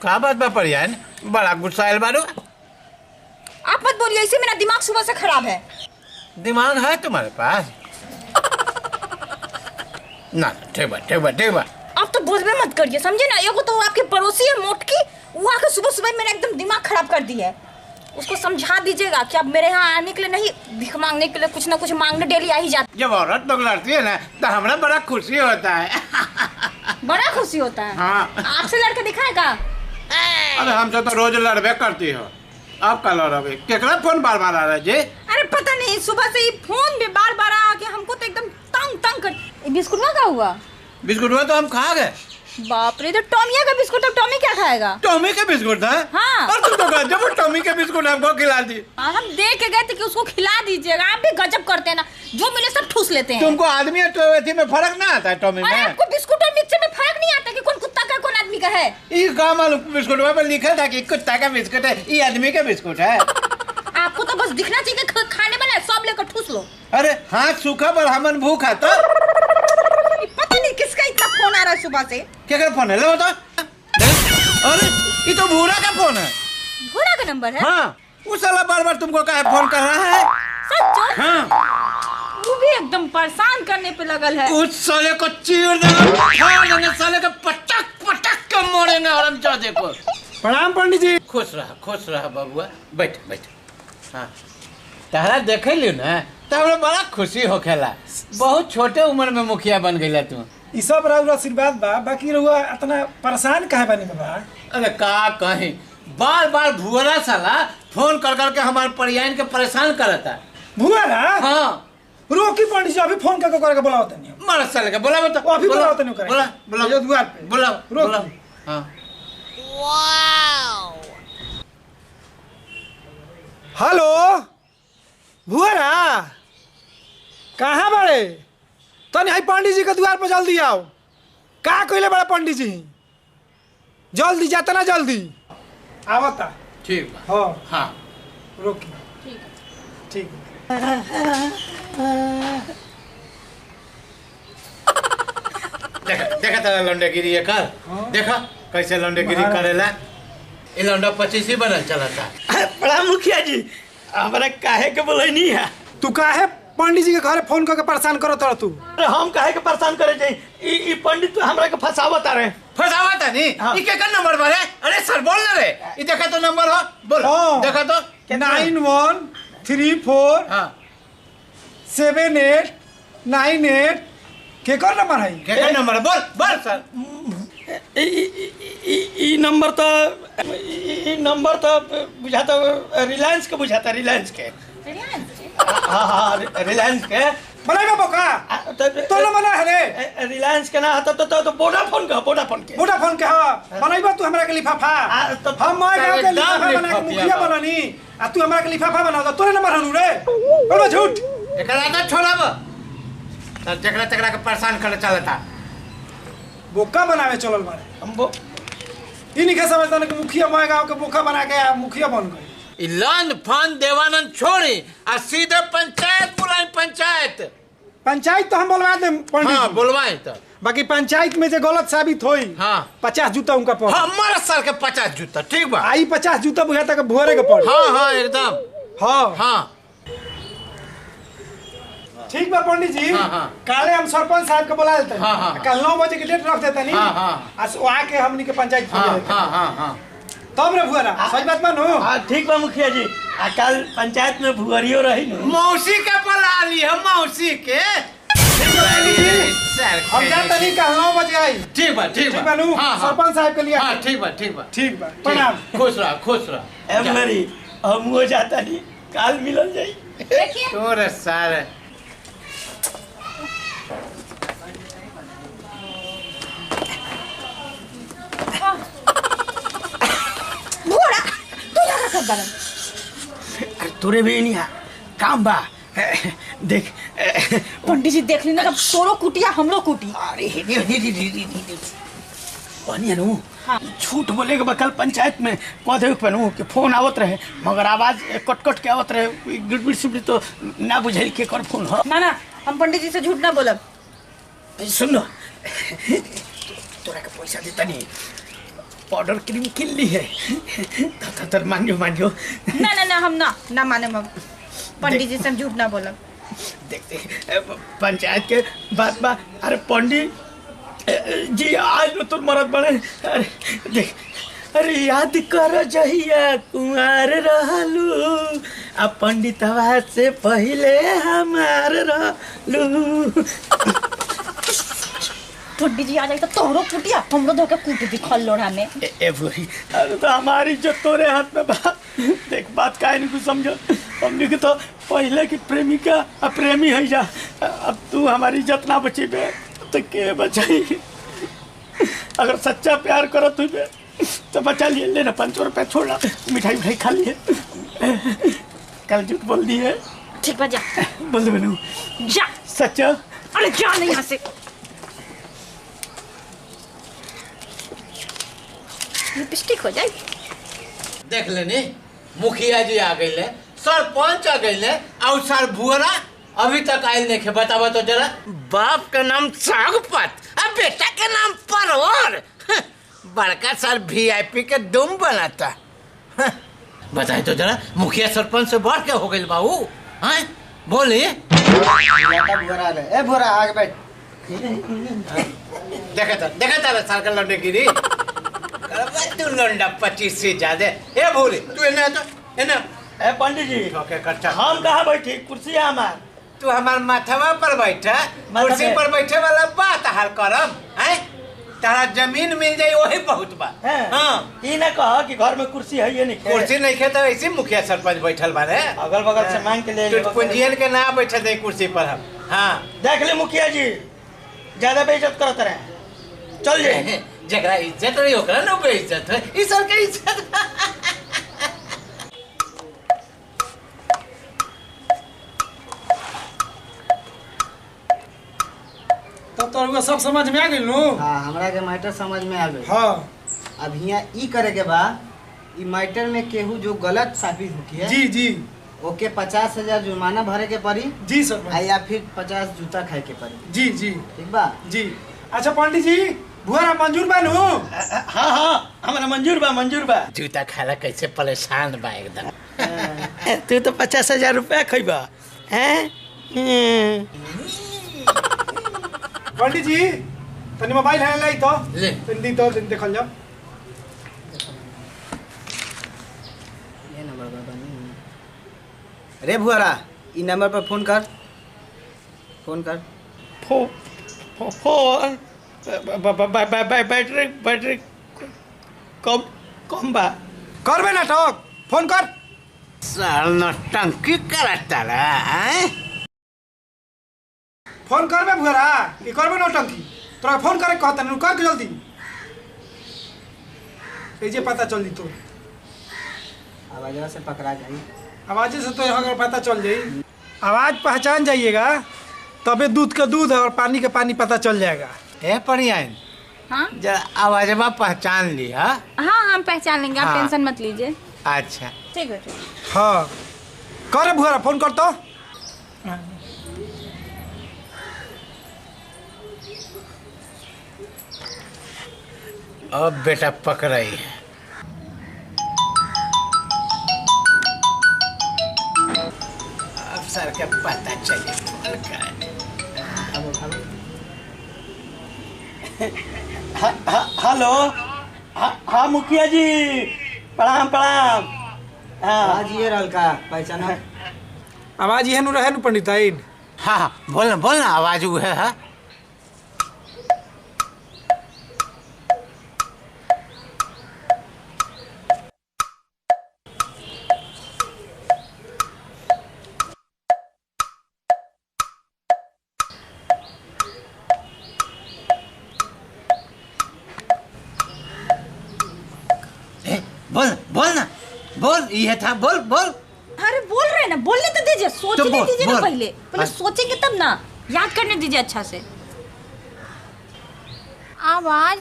का बात बा परियान बड़ा गुस्साइल बारू। आप मत बोलिए, इसे मेरा दिमाग सुबह से खराब है। दिमाग है तुम्हारे पास? ना ठीक बा ठीक बा ठीक बा। आप तो बोझ में मत करिए, समझे ना। एगो तो आपके पड़ोसी है मोटकी, वो आके सुबह सुबह मेरा एकदम दिमाग खराब कर दी है। उसको समझा दीजिएगा कि अब मेरे यहाँ आने के लिए नहीं, भीख मांगने के लिए कुछ ना कुछ मांगने डेली आ ही जाती। जब औरत लोग लड़ती है ना तो हमारा बड़ा खुशी होता है। बड़ा खुशी होता है। हाँ। आपसे लड़के दिखाएगा? अरे हमसे तो रोज लड़बे करती हो, अब कल लड़ोगे। केकरा फोन बार बार आ रहा है जी? अरे पता नहीं, सुबह से ही फोन भी बार बार आके हमको तो एकदम तंग तंग कर। बिस्कुट में क्या हुआ? बिस्कुट हुआ तो हम खा गए। बाप रे, तो टॉमिया का बिस्कुट, अब टॉमी क्या खाएगा? टॉमी के बिस्कुट था? हाँ। और तुम तो जब वो टॉमी के बिस्कुट हमको खिला दी। हम देख के गए थे कि उसको खिला दीजिएगा। आप भी गजब करते हैं ना, जो मिले सब ठूस लेते हैं। तुमको आदमी और टॉमी में फर्क ना आता है? टॉमी में आपको बिस्कुट और मिक्सचर में फर्क नहीं आता कि कौन कुत्ता का कौन आदमी का है? ये का मालूम, बिस्कुट पर लिखा था कि कुत्ता का बिस्कुट है, ये आदमी का बिस्कुट है। आपको तो बस दिखना चाहिए कि खाने वाला है, सब लेकर ठूस लो। अरे हाथ सूखा पर हमन भूखा तो। पता नहीं किसका इतना फोन आ रहा है सुबह से। क्या कर फोन है? लो तो। अरे ये तो भूरा का फोन है। भूरा का नंबर है? हाँ, वो साला बार बार तुमको काहे फोन कर रहा है? सच? हाँ। वो भी एकदम परेशान करने पे लगल है। उस साले को चीर देंगे, साले को पटक पटक के मोड़ेंगे और हम चाहते को। प्रणाम पंडित जी। खुश रहा बबुआ, बैठ बैठ। हाँ, तारा देखे लियो ना तो हमरा बड़ा खुशी होखेला। बहुत छोटे उम्र में मुखिया बन गईला तू। ई सब राउर आशीर्वाद बा, बाकी रहुआ इतना परेशान काहे बानी बाबा? अरे का कहीं, बार बार भुअरा साला फोन कर कर के हमारे परियान के परेशान करता। भुआरा? हाँ। रोकी पंडित जी, अभी फोन करके बुलाओ तनी। मार साले के बोला बता। अभी बुलाओ तनी करे। बोला ये द्वार पे बोला रोक। हाँ। हेलो भुआरा, कहाँ बड़े? तनी हाई पंडित जी के द्वार पर जल्दी आओ। का कहले बड़ा पंडित जी? जल्दी जाता ना, जल्दी आवता। ठीक बा। हाँ हाँ रोकी। ठीक देखा तेरा लौंडेगिरी ये कर। देखा कैसे लौंडेगिरी करेला। ये लौंडा 25 ही बनल चला था। बड़ा मुखिया जी, हमारा काहे के बोले नहीं है। तू काहे पंडित जी के घर फोन करके परेशान करो तर तू? अरे हम काहे के परेशान करे जाई? ई पंडित तो हमरा के फसावत आ रहे। फसावा था नहीं? हाँ। ये क्या नंबर पर है? अरे सर बोल ना रे। ये देखा तो नंबर हो, बोल। हाँ। देखा तो 9134 हाँ 7898 के कर नंबर है? क्या नंबर है? बोल बोल सर। ई नंबर तो बुझाता रिलायंस के, बुझाता रिलायंस के। हाँ रिलायंस के बनाएगा बोका तो ना बना है रे। रिलायंस के ना तो वोडाफोन के, वोडाफोन के। वोडाफोन के हाँ बनाइबा तू हमरा के लिफाफा। तो हम माय गांव के लिफाफा बना के मुखिया बनानी आ तू हमरा के लिफाफा बना दो। तोरे नंबर हनु रे, बोलबा झूठ। एकरा तो छोड़ब सर, जकरा तकरा के परेशान करे चलता। बोका बनावे चलल मारे हम वो ई नहीं समझता कि मुखिया माय गांव के बोका बना के मुखिया बन गए। इलान फान देवानंद छोड़ी और सीधे पंचायत बुलाई। पंचायत तो हम बोलवा दे पंडित हाँ जी। बोलवाए तो। बाकी पंचायत में जो गलत साबित होई हाँ 50 जूता उनका पड़। हमारे सर के 50 जूता। ठीक बा। आई 50 जूता बुझाता के भोरे के पड़। हाँ हाँ एकदम। हाँ हाँ ठीक बा पंडित जी। हाँ, हाँ। काले हम सरपंच साहब के बुला लेते हैं। हाँ, हाँ। कल 9 बजे की डेट रख देते नहीं। हाँ, हाँ। आज आके हमनी के पंचायत हाँ खोल देते हाँ हाँ हाँ तब रे भुआरा सच बात मानो। हाँ ठीक बा मुखिया जी। कल पंचायत में भुअरियो रही न। मौसी के बुला ली है, मौसी के। हम जानते नहीं कल 9 बजे आई। ठीक बा ठीक ठीक बा। बानू सरपंच साहब के लिए। हाँ ठीक बा ठीक बा। ठीक बा प्रणाम। खुश रहा। मेरी हम हो जाता नहीं, काल मिलल जाई। देखिए तोरे सारे भूरा तू यहाँ कब बना? तोरे भी नहीं काम बा। देख पंडित जी देख लेना, तोरो कुटिया हमरो कुटी। अरे बनिया नु हाँ। झूठ बोले के बकल पंचायत में कह दे पनु कि फोन आवत रहे मगर आवाज कट के आवत रहे। गिड़बिड़ सिबड़ी तो ना बुझाई के कर फोन हो। ना हम पंडित जी से झूठ ना बोलब। सुन तोरा के पैसा देता नहीं पाउडर क्रीम किन ली है तर मानियो ना ना ना हम ना माने हम पंडित जी से हम झूठ ना बोलब। देखते पंचायत के बात बा। अरे पंडित जी आज में तुम मरद बने। अरे देख, अरे याद कर जहिया कुंवार रहलू आ पंडित से पहले हमार रहलू। पंडित जी आ जाए तो तोहरो कुटिया हमरो धोके कूट दी खल लोढ़ा में। ए बुरी, अरे तो हमारी इज्जत तोरे हाथ में बा। देख बात काहे नहीं कुछ समझो। हमने के तो पहले की प्रेमिका अब प्रेमी है जा। अब तू हमारी इज्जत ना बचेबे तो के बचाई। अगर सच्चा प्यार करो तू तो बचा लिए। लेना 500 रुपया छोड़ा, मिठाई खा लिए। कल झूठ बोल दी है। ठीक बा जा बोल दे बनू जा। सच्चा। अरे जा नहीं यहाँ से। लिपस्टिक हो जाए। देख लेनी मुखिया जी आ गई, सरपंच आ गई और सर बुआरा अभी तक आयल नहीं खे। बतावा तो जरा। बाप का नाम सागपत अब बेटा के नाम परवर। बड़का सर VIP के दुम बनाता। बताए तो जरा मुखिया सरपंच से बढ़ के हो गई बाबू। हाँ बोली भोरा आगे बैठ। देखा था साल का लौंडे गिरी। तू लौंडा 25 से ज्यादा। ए भूरी तू इन्हें तो इन्हें। ए पंडित जी ओके करता। हम कहाँ बैठे? कुर्सी है हमार। तू हमार माथवा पर बैठा, कुर्सी पर बैठे वाला बात हाल करम है। तारा जमीन मिल जाए वही बहुत बा। हाँ ये ना कहा कि घर में कुर्सी है ये नहीं। कुर्सी नहीं खे तो ऐसे मुखिया सरपंच बैठल बारे। अगल बगल से मांग के ले पंजीयन के ना बैठे थे कुर्सी पर हम। हाँ देख ले मुखिया जी ज्यादा बेइज्जत करते रहे। चल जाए जगरा इज्जत रही ओकरा ना बेइज्जत है। इस सर के इज्जत। तब तो सब समझ में आ गई नु। हाँ हमरा के मैटर समझ में आ गई। हाँ अब यहाँ ई करे के बा ई मैटर में केहू जो गलत साबित होती है जी जी ओके 50,000 जुर्माना भरे के पड़ी जी सर। आ या फिर 50 जूता खाए के पड़ी। जी जी ठीक बा जी। अच्छा पंडित जी भुआरा मंजूर बा नु। हाँ हाँ हमारा मंजूर बा। जूता खाला कैसे परेशान बा एकदम। तू तो 50,000 रुपया खइबा हैं। पंडित जी तनी मोबाइल है लाई तो ले तनी तो देखल जाओ। ये नंबर बा बनी। रे भुआरा ई नंबर पर फोन कर। बैटरी कम बा। करबे नाटक फोन कर। साल नौटंकी करता है। फोन करबे भुआरा ई करबे नौटंकी। तोरा फोन करे कहता नु कर के जल्दी। ए जे पता चल दी तो आवाज से पकड़ा जाई। आवाज से तो अगर पता चल जाई। आवाज पहचान जाइएगा तबे दूध का दूध और पानी का पानी पता चल जाएगा। ए परियान हाँ जरा आवाजवा पहचान ली। हाँ हाँ हम पहचान लेंगे, आप हाँ। टेंशन मत लीजिए। अच्छा ठीक है। हाँ करे भुआरा फोन कर तो। अब बेटा पकड़ाई है। अब सर के पता चले हेलो। हाँ मुखिया जी प्रणाम। हाँ आवाज ये रहल का पहचाना। आवाज ये नु रहे नु पंडित आइन। हाँ बोलना आवाज वो है। हाँ बोल ये था। बोल अरे बोल रहे हैं ना, बोलने तो दीजिए, सोचने तो बोल, दीजिए ना। बोल। पहले सोचेंगे तब ना, याद करने दीजिए अच्छा से। आवाज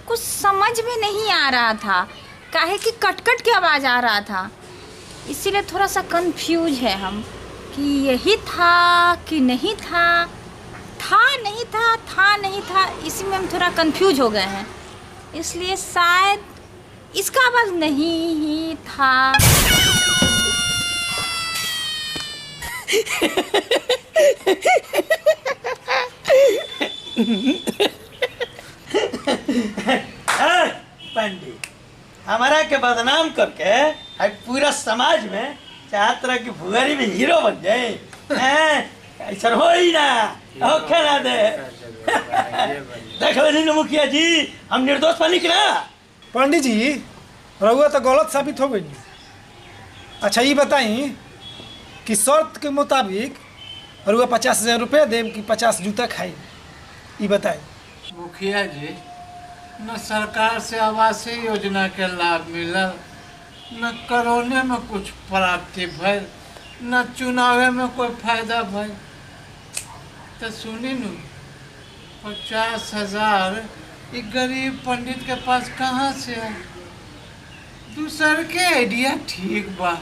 कुछ समझ में नहीं आ रहा था, काहे कि कट के आवाज आ रहा था, इसीलिए थोड़ा सा कंफ्यूज है हम कि यही था कि नहीं था, था नहीं था, इसी में हम थोड़ा कंफ्यूज हो गए हैं। इसलिए शायद इसका आवाज नहीं ही था। पंडित हमारा के बदनाम करके आज पूरा समाज में चाहत रहा कि भुअरी में हीरो बन जाए। ऐसा हो ही ना होखे ना दे। देख लो मुखिया जी हम निर्दोष पानी की ना। पंडित जी रहुआ तो गलत साबित हो गई। अच्छा ये बताई कि शर्त के मुताबिक रहुआ 50,000 रुपये देम कि 50 जूता खाई, ये बताई। मुखिया जी न सरकार से आवासीय योजना के लाभ मिलल, न कोरोना में कुछ प्राप्ति भइल, न चुनावे में कोई फायदा भइल। तो सुनी नु 50,000 एक गरीब पंडित के पास कहाँ से है? दूसर के आइडिया ठीक बा।